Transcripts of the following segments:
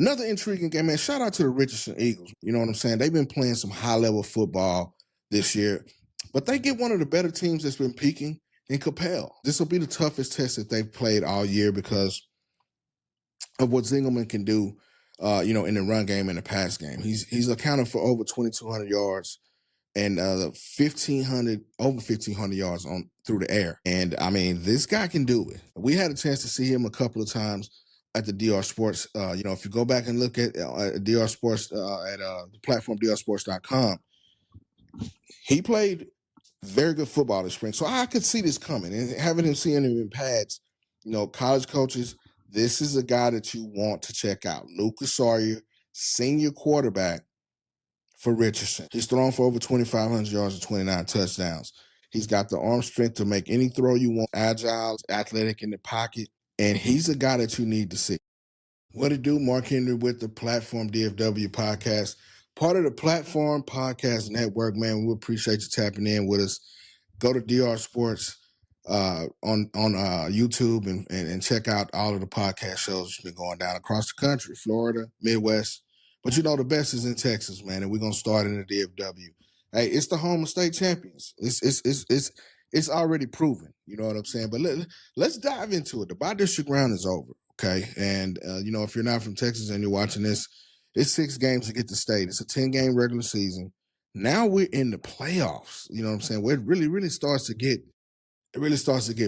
Another intriguing game, man. Shout out to the Richardson Eagles. You know what I'm saying? They've been playing some high-level football this year, but they get one of the better teams that's been peaking in Capel. This will be the toughest test that they've played all year because of what Zingerman can do, in the run game and the pass game. He's accounted for over 2,200 yards and 1,500 yards on through the air. And I mean, this guy can do it. We had a chance to see him a couple of times at the DR Sports. If you go back and look at DR Sports at the platform drsports.com, he played very good football this spring. So I could see this coming, and having him seeing him in pads, college coaches, this is a guy that you want to check out. Lucas Sawyer, senior quarterback for Richardson. He's thrown for over 2,500 yards and 29 touchdowns. He's got the arm strength to make any throw you want, agile, athletic in the pocket, and he's a guy that you need to see. What it do, Mark Henry with the Platform DFW podcast, part of the Platform Podcast Network, man. We appreciate you tapping in with us. Go to DR Sports on YouTube and check out all of the podcast shows that's been going down across the country, Florida, Midwest. But the best is in Texas, man, and we're gonna start in the DFW. Hey, it's the home of state champions. It's already proven. You know what I'm saying? But let's dive into it. The bi-district round is over, okay? And if you're not from Texas and you're watching this, it's 6 games to get to state. It's a 10-game regular season. Now we're in the playoffs. You know what I'm saying? Where it really starts to get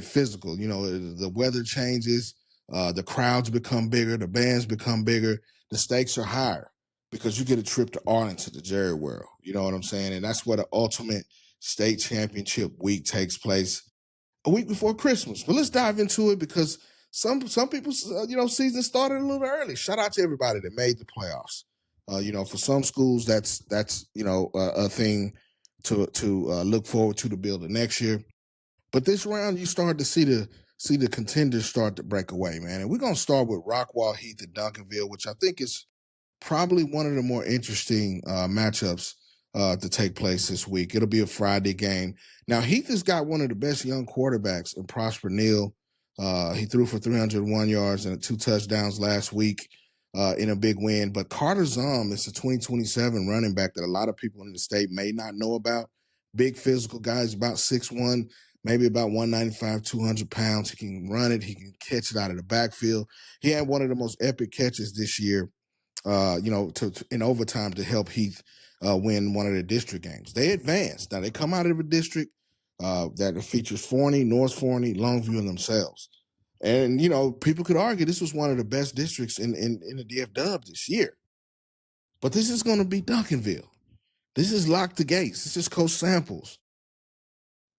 physical. The weather changes, the crowds become bigger, the bands become bigger, the stakes are higher because you get a trip to Arlington, to Jerry World. You know what I'm saying? And that's where the ultimate state championship week takes place a week before Christmas. But let's dive into it because some people's season started a little early. Shout out to everybody that made the playoffs. For some schools, that's a thing to look forward to build the next year. But this round, you start to see the contenders start to break away, man. And we're gonna start with Rockwall Heath and Duncanville, which I think is probably one of the more interesting matchups to take place this week. It'll be a Friday game. Now, Heath has got one of the best young quarterbacks in Prosper Neal. He threw for 301 yards and 2 touchdowns last week in a big win. But Carter Zom is a 2027 running back that a lot of people in the state may not know about. Big physical guy. He's about 6'1", maybe about 195, 200 pounds. He can run it. He can catch it out of the backfield. He had one of the most epic catches this year, in overtime to help Heath win one of the district games. They advanced. Now, they come out of a district that features Forney, North Forney, Longview, and themselves. And, people could argue this was one of the best districts in the DFW this year. But this is going to be Duncanville. This is Lock the Gates. This is Coach Samples.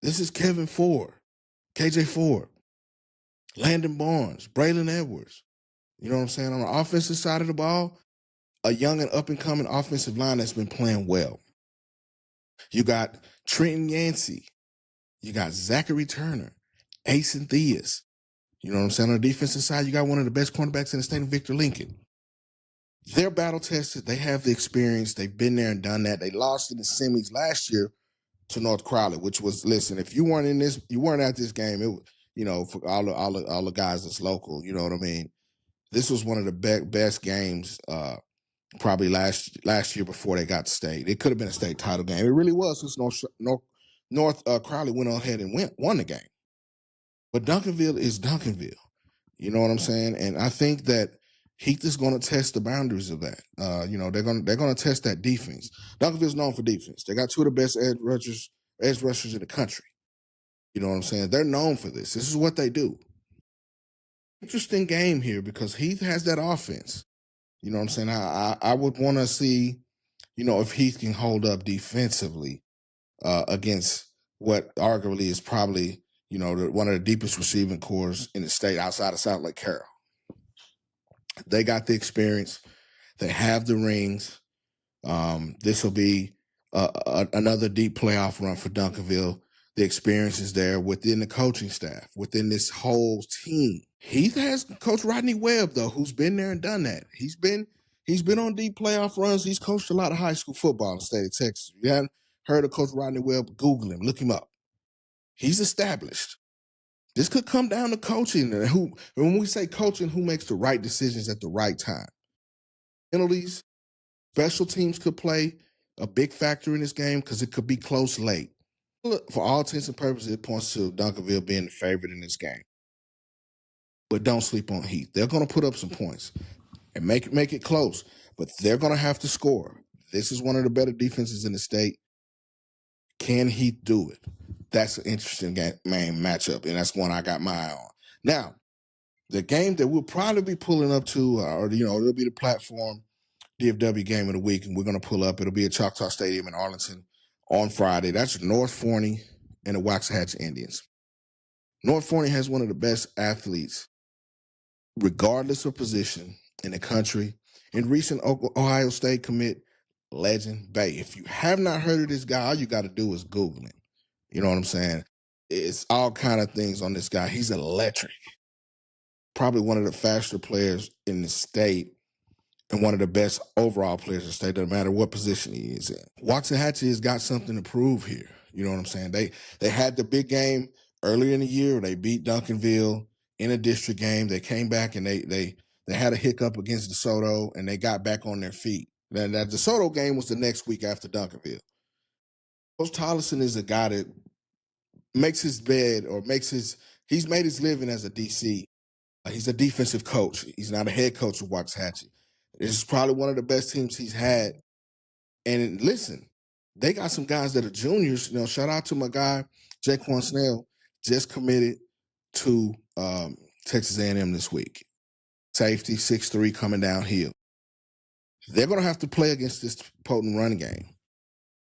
This is Kevin Ford, KJ Ford, Landon Barnes, Braylon Edwards. You know what I'm saying? On the offensive side of the ball, a young and up-and-coming offensive line that's been playing well. You got Trenton Yancey. You got Zachary Turner, Ace and Theus. You know what I'm saying? On the defensive side, you got one of the best cornerbacks in the state, Victor Lincoln. They're battle-tested. They have the experience. They've been there and done that. They lost in the semis last year to North Crowley, which was, listen, if you weren't at this game, for all the guys that's local, you know what I mean? This was one of the best games probably last year before they got to state. It could have been a state title game. It really was, since North Crowley went ahead and won the game. But Duncanville is Duncanville. You know what I'm saying? And I think that Heath is going to test the boundaries of that. They're going to test that defense. Duncanville's known for defense. They got 2 of the best edge rushers in the country. You know what I'm saying? They're known for this. This is what they do. Interesting game here because Heath has that offense. You know what I'm saying? I would want to see, if Heath can hold up defensively against what arguably is probably, one of the deepest receiving corps in the state outside of South Lake Carroll. They got the experience. They have the rings. This will be another deep playoff run for Duncanville. The experience is there within the coaching staff, within this whole team. Heath has Coach Rodney Webb, though, who's been there and done that. He's been on deep playoff runs. He's coached a lot of high school football in the state of Texas. If you haven't heard of Coach Rodney Webb, Google him, look him up. He's established. This could come down to coaching. When we say coaching, who makes the right decisions at the right time? Penalties, special teams could play a big factor in this game because it could be close late. For all intents and purposes, it points to Duncanville being the favorite in this game. But don't sleep on Heath. They're going to put up some points and make it close, but they're going to have to score. This is one of the better defenses in the state. Can Heath do it? That's an interesting main matchup, and that's one I got my eye on. Now, the game that we'll probably be pulling up to, or it'll be the platform DFW game of the week, and we're going to pull up. It'll be at Choctaw Stadium in Arlington on Friday. That's North Forney and the Waxahachie Indians. North Forney has one of the best athletes, regardless of position, in the country. In recent Ohio State commit, Legend Bay. If you have not heard of this guy, all you got to do is Google him. You know what I'm saying? It's all kind of things on this guy. He's electric. Probably one of the faster players in the state and one of the best overall players in the state, no matter what position he is in. Waxahachie has got something to prove here. You know what I'm saying? They had the big game earlier in the year. They beat Duncanville in a district game. They came back and they had a hiccup against DeSoto, and they got back on their feet. Now, that DeSoto game was the next week after Duncanville. Coach Tollison is a guy that makes his bed or he's made his living as a DC. He's a defensive coach. He's not a head coach of Waxahachie. This is probably one of the best teams he's had. And listen, they got some guys that are juniors. Shout out to my guy, Jaquan Snell, just committed to Texas A&M this week. Safety, 6'3", coming downhill. They're going to have to play against this potent run game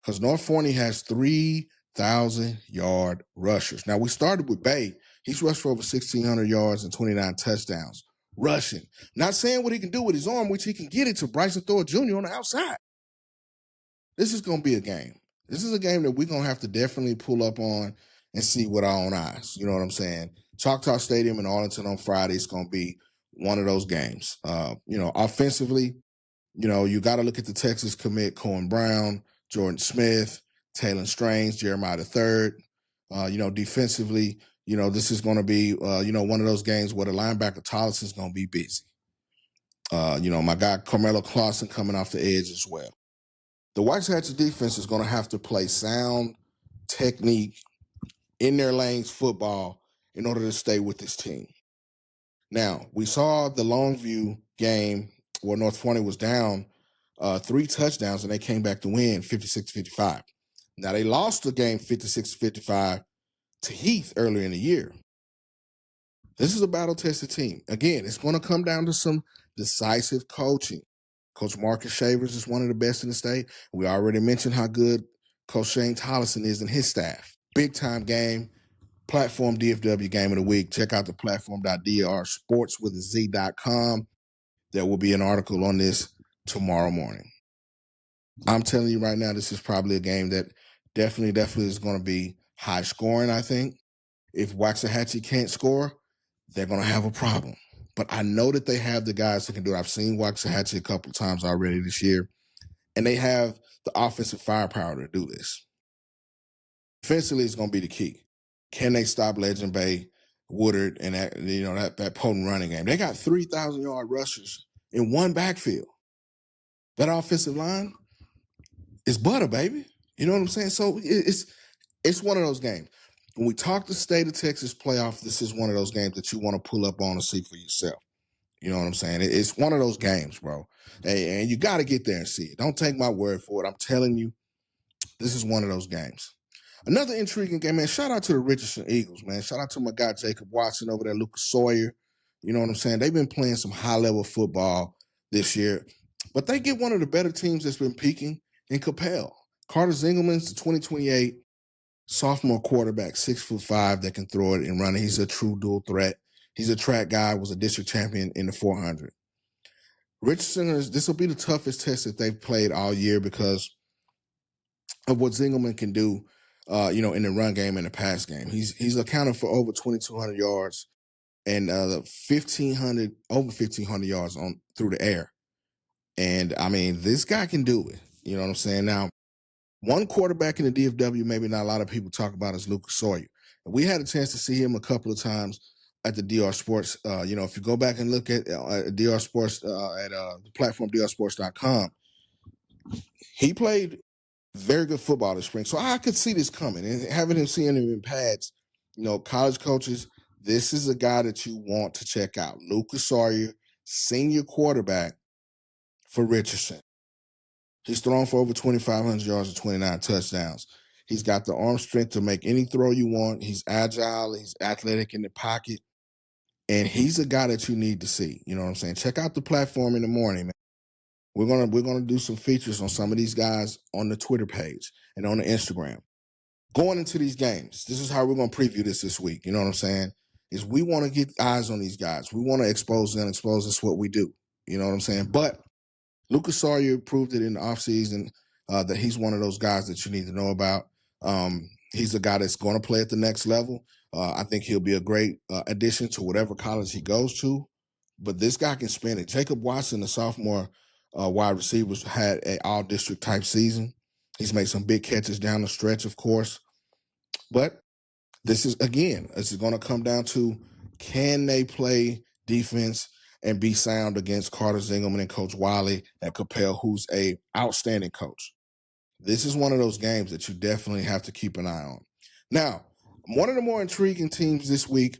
because North Forney has 3,000-yard rushers. Now, we started with Bay. He's rushed for over 1,600 yards and 29 touchdowns. Rushing. Not saying what he can do with his arm, which he can get it to Bryson Thor Jr. on the outside. This is going to be a game. This is a game that we're going to have to definitely pull up on and see with our own eyes. You know what I'm saying? Choctaw Stadium in Arlington on Friday is going to be one of those games. Offensively, you got to look at the Texas commit, Cohen Brown, Jordan Smith, Taylor Strange, Jeremiah III. Defensively, this is going to be, one of those games where the linebacker Tollison is going to be busy. My guy Carmelo Clausen coming off the edge as well. The Waxahachie defense is going to have to play sound technique in their lanes football in order to stay with this team. Now, we saw the Longview game where North Forney was down 3 touchdowns and they came back to win 56-55. Now, they lost the game 56-55 to Heath earlier in the year. This is a battle-tested team. Again, it's going to come down to some decisive coaching. Coach Marcus Shavers is one of the best in the state. We already mentioned how good Coach Shane Tollison is and his staff. Big-time game, platform DFW game of the week. Check out the platform.drsportswithaz.com. There will be an article on this tomorrow morning. I'm telling you right now, this is probably a game that definitely is going to be high scoring, I think. If Waxahachie can't score, they're going to have a problem. But I know that they have the guys that can do it. I've seen Waxahachie a couple of times already this year, and they have the offensive firepower to do this. Defensively is going to be the key. Can they stop Legend Bay, Woodard, and that potent running game? They got 3,000-yard rushers in one backfield. That offensive line is butter, baby. You know what I'm saying? So it's one of those games. When we talk the state of Texas playoff, this is one of those games that you want to pull up on and see for yourself. You know what I'm saying? It's one of those games, bro. And you got to get there and see it. Don't take my word for it. I'm telling you, this is one of those games. Another intriguing game, man. Shout out to the Richardson Eagles, man. Shout out to my guy Jacob Watson over there, Lucas Sawyer. You know what I'm saying? They've been playing some high-level football this year. But they get one of the better teams that's been peaking in Capel. Carter Zingerman's the 2028 sophomore quarterback, 6'5", that can throw it and run it. He's a true dual threat. He's a track guy, was a district champion in the 400. Richardson, this will be the toughest test that they've played all year because of what Zingerman can do, in the run game and the pass game. He's accounted for over 2,200 yards and over 1,500 yards through the air. And, I mean, this guy can do it. You know what I'm saying? Now, one quarterback in the DFW maybe not a lot of people talk about is Lucas Sawyer. We had a chance to see him a couple of times at the DR Sports. If you go back and look at DR Sports at the platform drsports.com, he played very good football this spring. So I could see this coming, and having him seeing him in pads, college coaches, this is a guy that you want to check out. Lucas Sawyer, senior quarterback for Richardson. He's thrown for over 2,500 yards and 29 touchdowns. He's got the arm strength to make any throw you want. He's agile. He's athletic in the pocket. And he's a guy that you need to see. You know what I'm saying? Check out the platform in the morning, man. We're gonna do some features on some of these guys on the Twitter page and on the Instagram. Going into these games, this is how we're gonna preview this week. You know what I'm saying? Is we want to get eyes on these guys. We want to expose them. Expose us what we do. You know what I'm saying? But Lucas Sawyer proved it in the offseason that he's one of those guys that you need to know about. He's a guy that's going to play at the next level. I think he'll be a great addition to whatever college he goes to. But this guy can spin it. Jacob Watson, the sophomore wide receiver, had an all-district type season. He's made some big catches down the stretch, of course. But this is going to come down to, can they play defense and be sound against Carter Zingerman and Coach Wiley and Capel, who's a outstanding coach. This is one of those games that you definitely have to keep an eye on. Now, one of the more intriguing teams this week,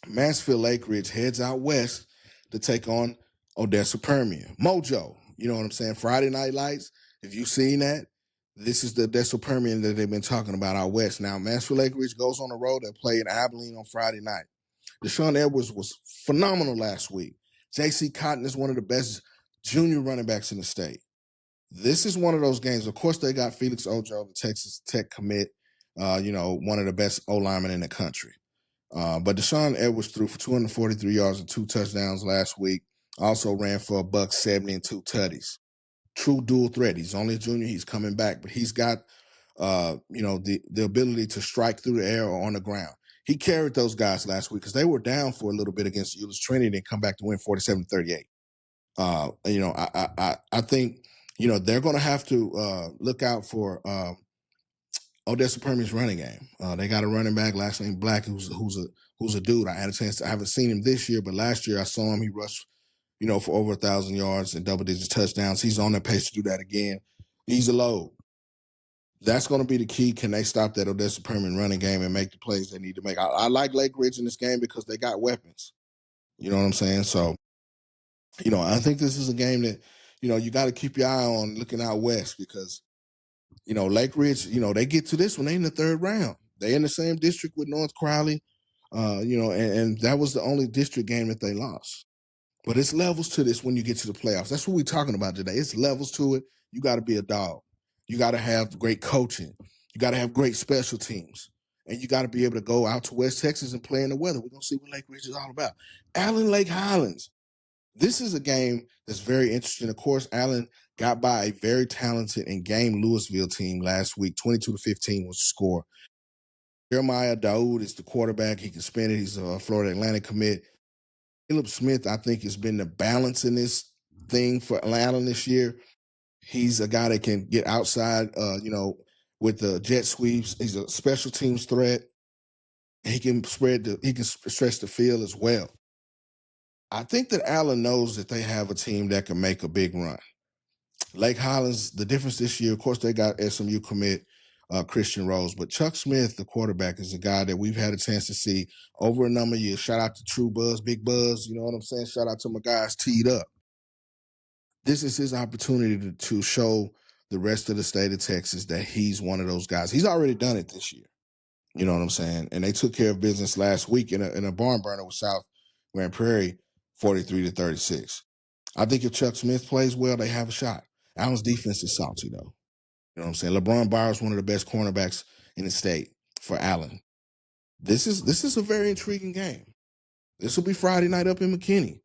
Mansfield Lake Ridge, heads out west to take on Odessa Permian. Mojo, you know what I'm saying? Friday Night Lights, if you've seen that, this is the Odessa Permian that they've been talking about out west. Now, Mansfield Lake Ridge goes on the road and play in Abilene on Friday night. Deshaun Edwards was phenomenal last week. J.C. Cotton is one of the best junior running backs in the state. This is one of those games. Of course, they got Felix Ojo, the Texas Tech commit, one of the best O-linemen in the country. But Deshaun Edwards threw for 243 yards and 2 touchdowns last week. Also ran for $170 and 2 tutties. True dual threat. He's only a junior. He's coming back, but he's got, the ability to strike through the air or on the ground. He carried those guys last week because they were down for a little bit against Euless Trinity and come back to win 47-38. I think, they're going to have to look out for Odessa Permian's running game. They got a running back, last name Black, who's a dude. I haven't seen him this year, but last year I saw him. He rushed, for over 1,000 yards and double-digit touchdowns. He's on that pace to do that again. He's a load. That's going to be the key. Can they stop that Odessa Permian running game and make the plays they need to make? I like Lake Ridge in this game because they got weapons. You know what I'm saying? So, I think this is a game that, you got to keep your eye on looking out west because, Lake Ridge, they get to this one. They in the third round. They in the same district with North Crowley, and that was the only district game that they lost. But it's levels to this when you get to the playoffs. That's what we're talking about today. It's levels to it. You got to be a dog. You got to have great coaching. You got to have great special teams. And you got to be able to go out to West Texas and play in the weather. We're going to see what Lake Ridge is all about. Allen Lake Highlands. This is a game that's very interesting. Of course, Allen got by a very talented and game Louisville team last week. 22-15 was the score. Jeremiah Daoud is the quarterback. He can spin it. He's a Florida Atlantic commit. Caleb Smith, I think, has been the balance in this thing for Allen this year. He's a guy that can get outside, with the jet sweeps. He's a special teams threat. He can stretch the field as well. I think that Allen knows that they have a team that can make a big run. Lake Highlands, the difference this year, of course, they got SMU commit Christian Rose, but Chuck Smith, the quarterback, is a guy that we've had a chance to see over a number of years. Shout out to True Buzz, Big Buzz, you know what I'm saying? Shout out to my guys teed up. This is his opportunity to show the rest of the state of Texas that he's one of those guys. He's already done it this year. You know what I'm saying? And they took care of business last week in a barn burner with South Grand Prairie, 43-36. I think if Chuck Smith plays well, they have a shot. Allen's defense is salty, though. You know what I'm saying? LeBron Bowers, one of the best cornerbacks in the state for Allen. This is a very intriguing game. This will be Friday night up in McKinney.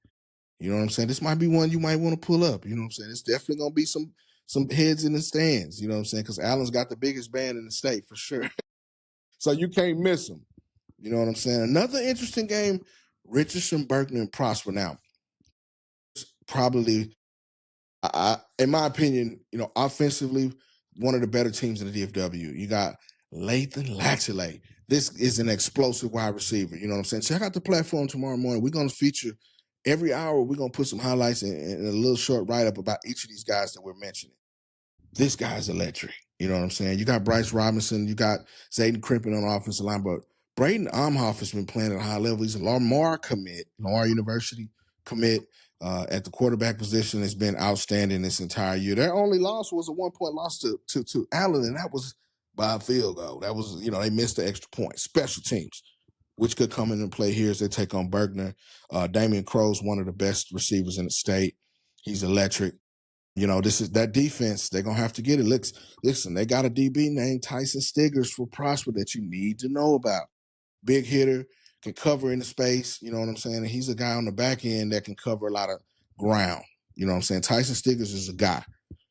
You know what I'm saying? This might be one you might want to pull up. You know what I'm saying? It's definitely going to be some heads in the stands. You know what I'm saying? Because Allen's got the biggest band in the state for sure. So you can't miss them. You know what I'm saying? Another interesting game, Richardson, Berkeley, and Prosper. Now, probably, in my opinion, offensively, one of the better teams in the DFW. You got Lathan Latchley. this is an explosive wide receiver. You know what I'm saying? Check out the platform tomorrow morning. We're going to feature every hour. We're going to put some highlights and a little short write-up about each of these guys that we're mentioning. This guy's electric. You know what I'm saying? You got Bryce Robinson. You got Zayden Crippen on the offensive line. But Braden Omhoff has been playing at a high level. He's a Lamar University commit. At the quarterback position has been outstanding this entire year. Their only loss was a 1-point loss to Allen, and that was by a field goal. That was, they missed the extra point. Special teams, which could come into play here as they take on Bergner. Damian Crow's one of the best receivers in the state. He's electric. This is that defense. They're going to have to get it. Listen, they got a DB named Tyson Stiggers for Prosper that you need to know about. Big hitter, can cover in the space. You know what I'm saying? And he's a guy on the back end that can cover a lot of ground. You know what I'm saying? Tyson Stiggers is a guy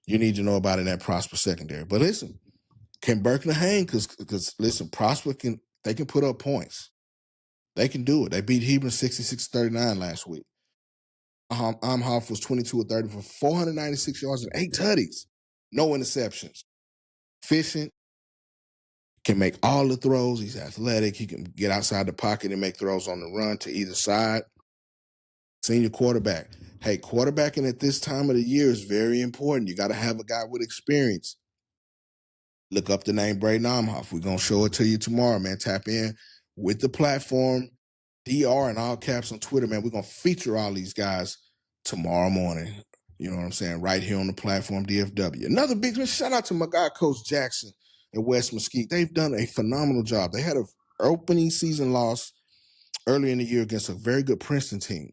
you need to know about in that Prosper secondary. But listen, can Berkner hang? Because listen, Prosper can put up points. They can do it. They beat Hebron 66-39 last week. Amhoff was 22 of 30 for 496 yards and 8 tutties. No interceptions. Efficient. Can make all the throws. He's athletic. He can get outside the pocket and make throws on the run to either side. Senior quarterback. Hey, quarterbacking at this time of the year is very important. You got to have a guy with experience. Look up the name Braden Omhoff. We're going to show it to you tomorrow, man. Tap in with the platform, DR in all caps on Twitter, man. We're going to feature all these guys tomorrow morning. You know what I'm saying? Right here on the platform, DFW. Another big shout out to my guy, Coach Jackson and West Mesquite. They've done a phenomenal job. They had an opening season loss earlier in the year against a very good Princeton team.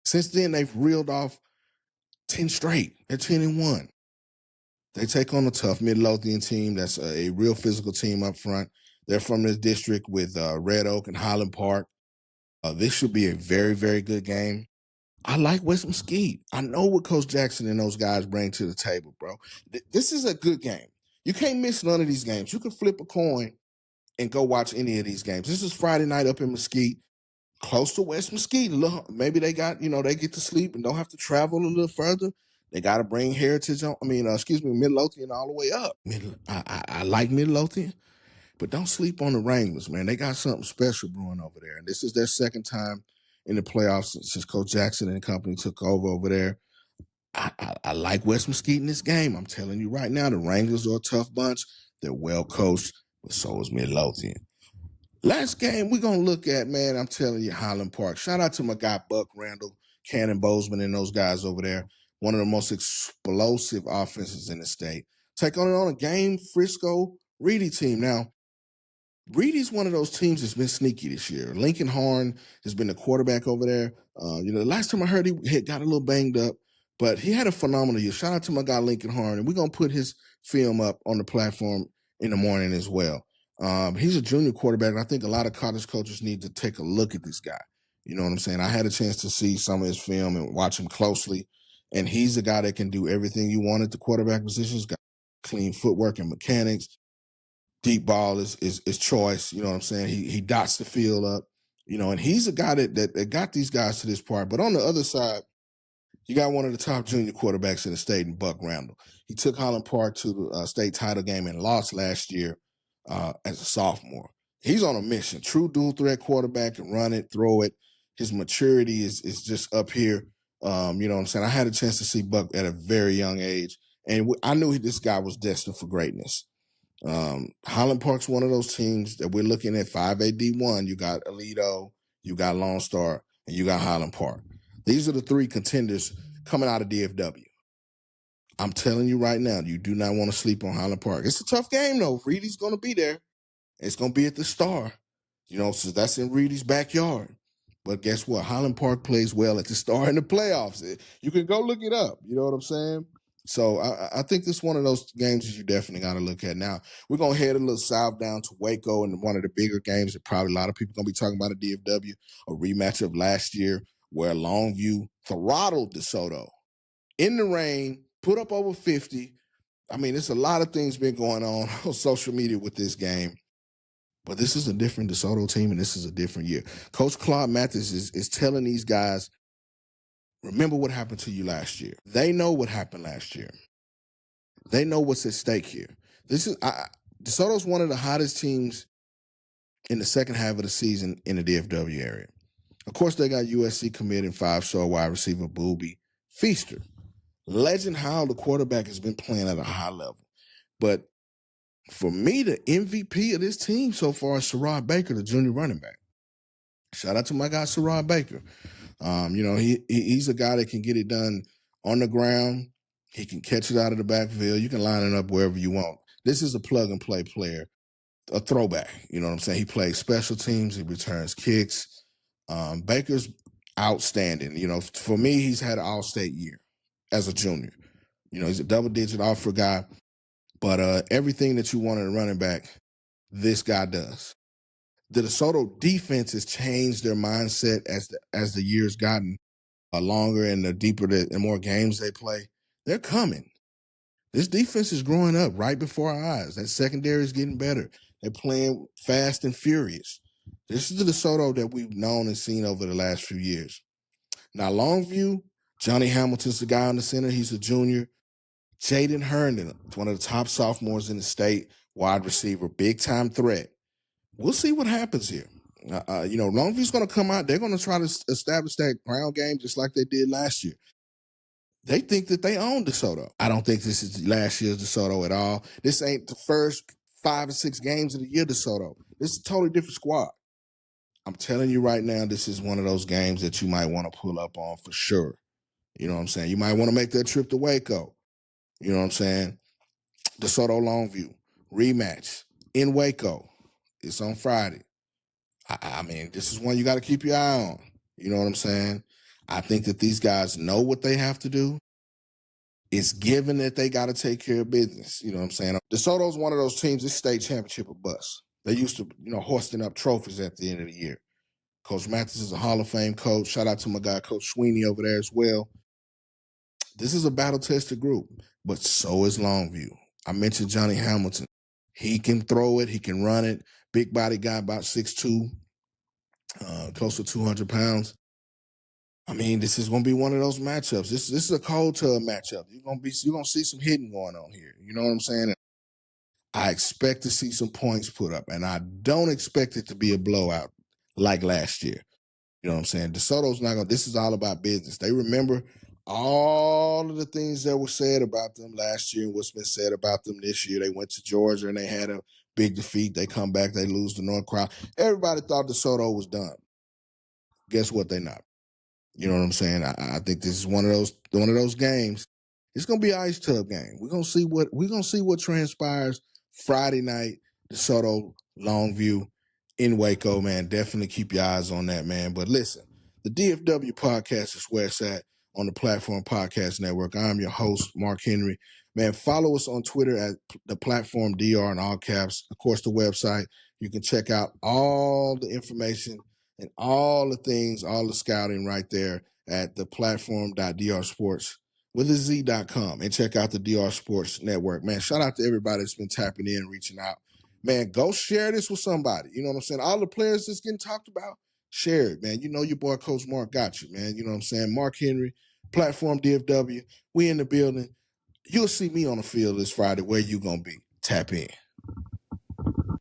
Since then, they've reeled off 10 straight. They're 10-1. They take on a tough Midlothian team that's a real physical team up front. They're from this district with Red Oak and Highland Park. This should be a very, very good game. I like West Mesquite. I know what Coach Jackson and those guys bring to the table, bro. This is a good game. You can't miss none of these games. You can flip a coin and go watch any of these games. This is Friday night up in Mesquite, close to West Mesquite. Maybe they got, they get to sleep and don't have to travel a little further. They got to bring Heritage on. Midlothian all the way up. I like Midlothian, but don't sleep on the Wranglers, man. They got something special brewing over there. And this is their second time in the playoffs since Coach Jackson and company took over there. I like West Mesquite in this game. I'm telling you right now, the Wranglers are a tough bunch. They're well coached, but so is Midlothian. Last game we're going to look at, man, I'm telling you, Highland Park. Shout out to my guy, Buck Randall, Cannon Bozeman, and those guys over there. One of the most explosive offenses in the state. Take on a game Frisco Reedy team. Now, Reedy's one of those teams that's been sneaky this year. Lincoln Horn has been the quarterback over there. The last time I heard he had got a little banged up, but he had a phenomenal year. Shout out to my guy, Lincoln Horn, and we're going to put his film up on the platform in the morning as well. He's a junior quarterback, and I think a lot of college coaches need to take a look at this guy. You know what I'm saying? I had a chance to see some of his film and watch him closely, and he's a guy that can do everything you want at the quarterback position. He's got clean footwork and mechanics. Deep ball is choice. You know what I'm saying? He dots the field up, and he's a guy that got these guys to this part. But on the other side, you got one of the top junior quarterbacks in the state in Buck Randall. He took Highland Park to the state title game and lost last year as a sophomore. He's on a mission. True dual threat quarterback, can run it, throw it. His maturity is just up here. You know what I'm saying? I had a chance to see Buck at a very young age, and I knew this guy was destined for greatness. Highland Park's one of those teams that we're looking at 5AD1. You got Alito, you got Lone Star, and you got Highland Park. These are the three contenders coming out of DFW. I'm telling you right now, you do not want to sleep on Highland Park. It's a tough game, though. Reedy's going to be there. It's going to be at the Star, so that's in Reedy's backyard. But guess what? Highland Park plays well at the Star in the playoffs. You can go look it up. You know what I'm saying? So I think this is one of those games that you definitely got to look at. Now, we're going to head a little south down to Waco, and one of the bigger games that probably a lot of people going to be talking about at DFW, a rematch of last year where Longview throttled DeSoto in the rain, put up over 50. I mean, there's a lot of things been going on social media with this game. But this is a different DeSoto team, and this is a different year. Coach Claude Mathis is telling these guys, remember what happened to you last year. They know what happened last year. They know what's at stake here. DeSoto's one of the hottest teams in the second half of the season in the DFW area. Of course, they got USC committed 5-star wide receiver Booby Feaster. Legend Howell, the quarterback, has been playing at a high level. But for me, the MVP of this team so far is Sherrod Baker, the junior running back. Shout out to my guy, Sherrod Baker. He's a guy that can get it done on the ground. He can catch it out of the backfield. You can line it up wherever you want. This is a plug-and-play player, a throwback. You know what I'm saying? He plays special teams. He returns kicks. Baker's outstanding. You know, for me, he's had an all-state year as a junior. You know, he's a double-digit offer guy. But everything that you want in a running back, this guy does. The DeSoto defense has changed their mindset as the years gotten longer and the deeper and more games they play. They're coming. This defense is growing up right before our eyes. That secondary is getting better. They're playing fast and furious. This is the DeSoto that we've known and seen over the last few years. Now, Longview, Johnny Hamilton's the guy on the center. He's a junior. Jaden Herndon, one of the top sophomores in the state, wide receiver, big-time threat. We'll see what happens here. Longview's going to come out. They're going to try to establish that ground game just like they did last year. They think that they own DeSoto. I don't think this is last year's DeSoto at all. This ain't the first 5 or 6 games of the year DeSoto. This is a totally different squad. I'm telling you right now, this is one of those games that you might want to pull up on for sure. You know what I'm saying? You might want to make that trip to Waco. You know what I'm saying? DeSoto Longview rematch in Waco. It's on Friday. I mean, this is one you got to keep your eye on. You know what I'm saying? I think that these guys know what they have to do. It's given that they got to take care of business. You know what I'm saying? DeSoto's one of those teams, this state championship or bust. They used to, hoisting up trophies at the end of the year. Coach Mathis is a Hall of Fame coach. Shout out to my guy, Coach Sweeney over there as well. This is a battle-tested group, but so is Longview. I mentioned Johnny Hamilton. He can throw it. He can run it. Big body guy, about 6'2", close to 200 pounds. I mean, this is going to be one of those matchups. This is a cold tub matchup. You're going to see some hitting going on here. You know what I'm saying? I expect to see some points put up, and I don't expect it to be a blowout like last year. You know what I'm saying? DeSoto's not going to – this is all about business. They remember all of the things that were said about them last year and what's been said about them this year. They went to Georgia, and they had a big defeat. They come back. They lose to North Crowd. Everybody thought DeSoto was done. Guess what? They're not. You know what I'm saying? I think this is one of those games. It's gonna be an ice tub game. We're gonna see what transpires Friday night. DeSoto Longview in Waco, man. Definitely keep your eyes on that, man. But listen, the DFW podcast is where it's at on the Platform Podcast Network. I'm your host, Mark Henry. Man, follow us on Twitter at the Platform DR in all caps. Of course, the website. You can check out all the information and all the things, all the scouting right there at the platform.drsports with a Z.com, and check out the DR Sports Network. Man, shout out to everybody that's been tapping in, reaching out. Man, go share this with somebody. You know what I'm saying? All the players that's getting talked about, share it, man. You know your boy Coach Mark got you, man. You know what I'm saying? Mark Henry, Platform DFW. We in the building. You'll see me on the field this Friday. Where you going to be? Tap in.